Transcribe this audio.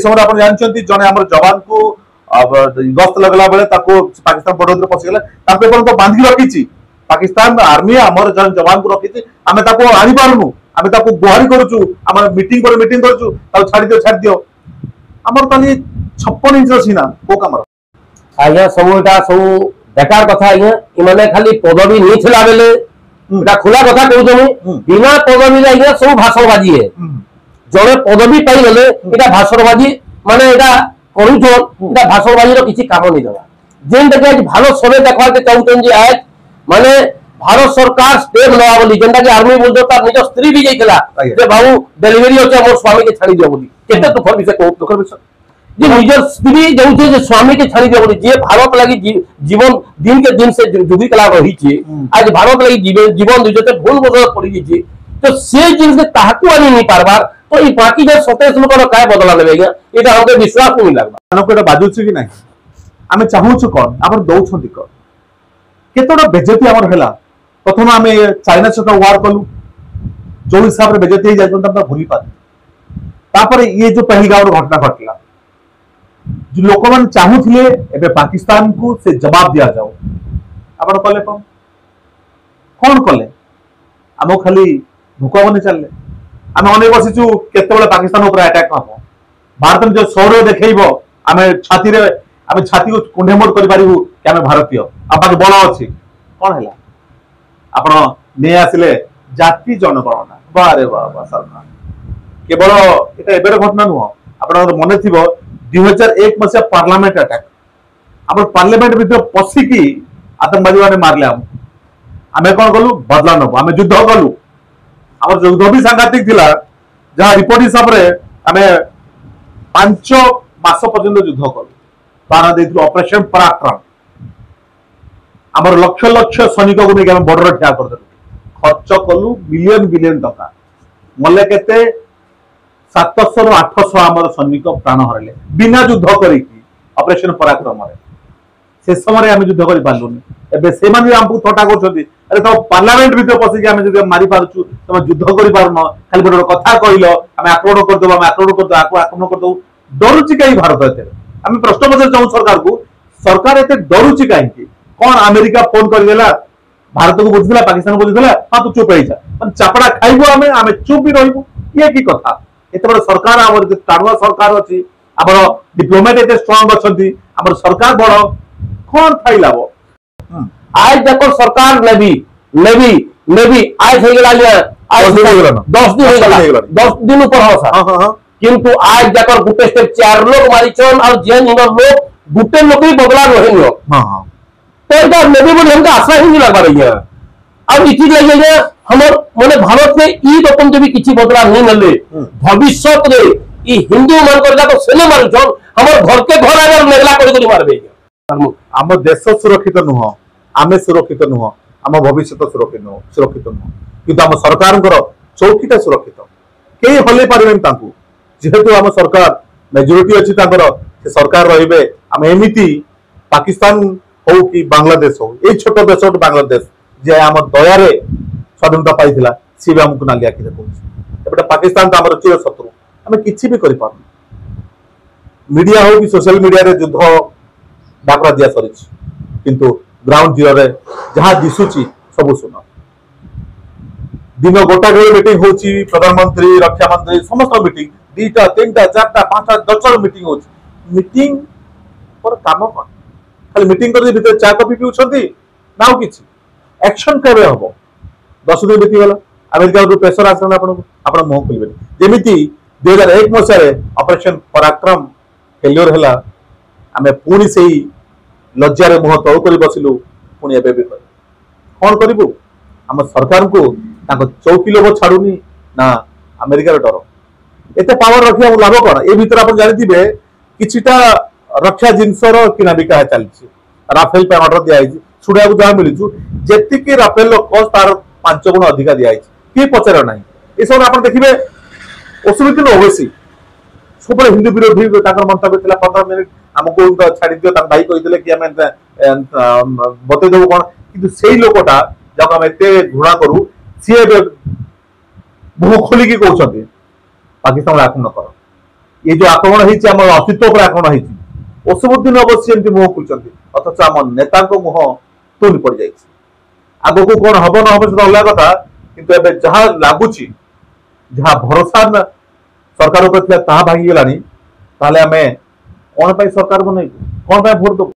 समय आप जानते जड़े आम जवान को गस्त लगला बेले पाकिस्तान बॉर्डर पशिगला तो बांधिक रखी पाकिस्तान आर्मी आमर जन जवान को रखी आम आनी पार्नु आम गुहारी करुचु आम मीटिंग करुचु छाड़ दियो आमर ताली 56 इंच सीना को कमर आज्ञा सबूटा सब बेकार कथा आज्ञा इमाने खाली पदवी नहीं थिला बेले एटा खुला कथा कहउछनी बिना पदवी आज्ञा सब भाषणबाजी है जड़े पदवी पाई गले एटा भाषणबाजी माने एटा करूछो एटा भाषणबाजी रो किछि काम नहीं देबा जेन तक आज भारत सबे देखवाते चाहउछन जे आज माने भारत सरकार स्टेप नवा बोली जेंटा के आर्मी बोल दो तार निज स्त्री भी जाइतला जे बाबू डिलीवरी होचे मोर स्वामी के छाड़ी दियो बोली केते दुखर विषय को दुखर विषय जे निज स्त्री जाउछे जे स्वामी के छाड़ी दियो बोली जे भारत लागि जीवन दिन के दिन से जुबी कला रही छी आज भारत लागि जीवन दुजते भूल बदल पड़ी छी तो से जिन से ताकू आनी नहीं पारबार तो ई बाकी जे 27 लोग रो काय बदला लेबेगा एटा हमके विश्वास नहीं लागबा मानो कोटा बाजुछि कि नाही आमे चाहूछु कोन हमर दउछंती को केतोडा बेजती हमर हैला प्रथम आम चाइना सहित वार कलु जो हिसाब से बेजती हो भूली पारे ये जो पहलगांव घटना घटला जो लोक मैंने चाहूले पाकिस्तान को से जवाब दिया जाओ आप कले कौन कले आम खाली भूक बनी चलले आम अनेक बसीचु केत पाकिस्तान उपर अटैक हम भारत जो शौर्य देखेब आम छाती को कुंडेमोड़ कर भारतीय आम बल अच्छी कौन है आपण नहीं आसिले जाति जनगणना बारे बाबा सरकार केवल एटा एबेर घटना नुह आपण मन थी 2001 मसीहा पार्लियामेंट अटैक आप पार्लियामेंट भीतर पशिकी आतंकवादी मैंने मारले आम कौन कलु बदला नबू आम युद्ध कलु आम युद्ध भी सांघातिक थिला जहाँ रिपोर्ट हिसाब से आम 5 मास पर्यंत युद्ध कलु ताना देथु ऑपरेशन पराक्रम आमर लक्ष लक्ष सैनिक को लेकिन बॉर्डर ठिया कर खर्च कलु बिलियन बिलियन टका मले केते 700 ରୁ 800 आमर सैनिक प्राण हरले बिना युद्ध करी ऑपरेशन पराक्रम से समय आम युद्ध कर पार्लुनी एबे से माने हमको थटा करछथि अरे तो पार्लियामेंट भीतर पसी के आम जदि मारी पारछु तुम युद्ध करि पारन खाली बड़ कथा कहिलो आम आक्रमण कर देबो आम आक्रमण कर दो डरुची काई भारत एते आम प्रश्न पचार चाहू सरकार एते डरुची काई कौन अमेरिका फोन करदेला भारत को बुझिला पाकिस्तान को बुझिला हाँ तू चुप रही जा चापड़ा खाइबो आमे चुप भी रहिबो ये की कथा एते बड़ सरकार हमर टाणुआ सरकार अछि हमर डिप्लोमेट एते स्ट्रांग अछंती हमर सरकार बड़ कौन फाइलाबो आज देखो सरकार नेवी आज हो गेला आज 10 दिन हो गेला 10 दिन ऊपर हो सा किंतु आज देखो गुटे स्टेप 4 लोग मारिछन और जेन इनर लोग गुटे लोग भी बदला रहनियो हां तो नेवी बोली हमको आशा ही नहीं लगा रही है अब इसी लगे हमर माने भारत में ई रकम जब किसी बदला नहीं मिले भविष्य रे ई हिंदू मान कर जा तो सेने मार जोन हमर घर के घर अगर मेला कर मारबे हम देश सुरक्षित नुह आमे सुरक्षित नुह आम भविष्य सुरक्षित नुह किंतु आम सरकार चौकीटा सुरक्षित कई हल्ले पारे जेहेतु आम सरकार मेजोरिटी अच्छी सरकार रे आम एमती पाकिस्तान हो कि बांग्लादेश हो ये छोट देश बांग्लादेश जे आम दया स्वाधीनता पाई सी भी आमको नाली आखि देखा पाकिस्तान तो आम चिर शत्रु आम कि भी कर मीडिया हो कि सोशल मीडिया रे युद्ध डाकरा दिया सरी किंतु ग्राउंड जीरो रे जहाँ दिशुची सब सुन दिन गोटा मीटिंग हो प्रधानमंत्री रक्षा मंत्री समस्त मीटिंग 2टा 3टा 4टा 5टा 10 मीटिंग हो मीटिंग पर काम कौन खाली मीटिंग कर भीतर चा कॉफी पिउछंती ना कि एक्शन केबे हबो 10 दिन बीती गला अमेरिका को प्रेशर आसला आपण मुह खोलबे जेमिति 2001 मसिया ऑपरेशन पराक्रम फेल्योर हला आमे पुणी से लज्जा रे मुह तळ करी बसिलु पुणी एबे भी कौन करिबु हम सरकार को ताको चौकी लोग छाड़ुनी ना अमेरिका डर एते पावर रखिया लाभ कौन ए भीतर आप जानिथिबे किछिटा रक्षा जिनसर किना बिका चलछि राफेल पे ऑर्डर दिया छुड़ा को जहाँ मिलू जी राफेल कस्ट तार 5 गुण अधिक दिखाई किए पचार ना ये सब आप देखिए असुविधा ओवैसी सब हिंदू विरोधी मंतव्य 15 मिनिट आमको छाड़ी दियो भाई कही कि बतईदेव कौन कि से लोकटा जब आम एत घृणा करूँ सी मुह खोलिकी कहते पाकिस्तान आक्रमण कर ये जो आक्रमण होती आम अस्तित्व पर आक्रमण होती ओसबु दिन अवश्य एमती मुह खुलते अथच आम नेता मुह तुल पड़ जाए आग को कौन हम न हम से अलग कथा किंतु एबे जहाँ लगुच जहाँ भरोसा सरकार भांगी गलानी ताले आमे कौन सरकार बनइबू कौन भोट दबू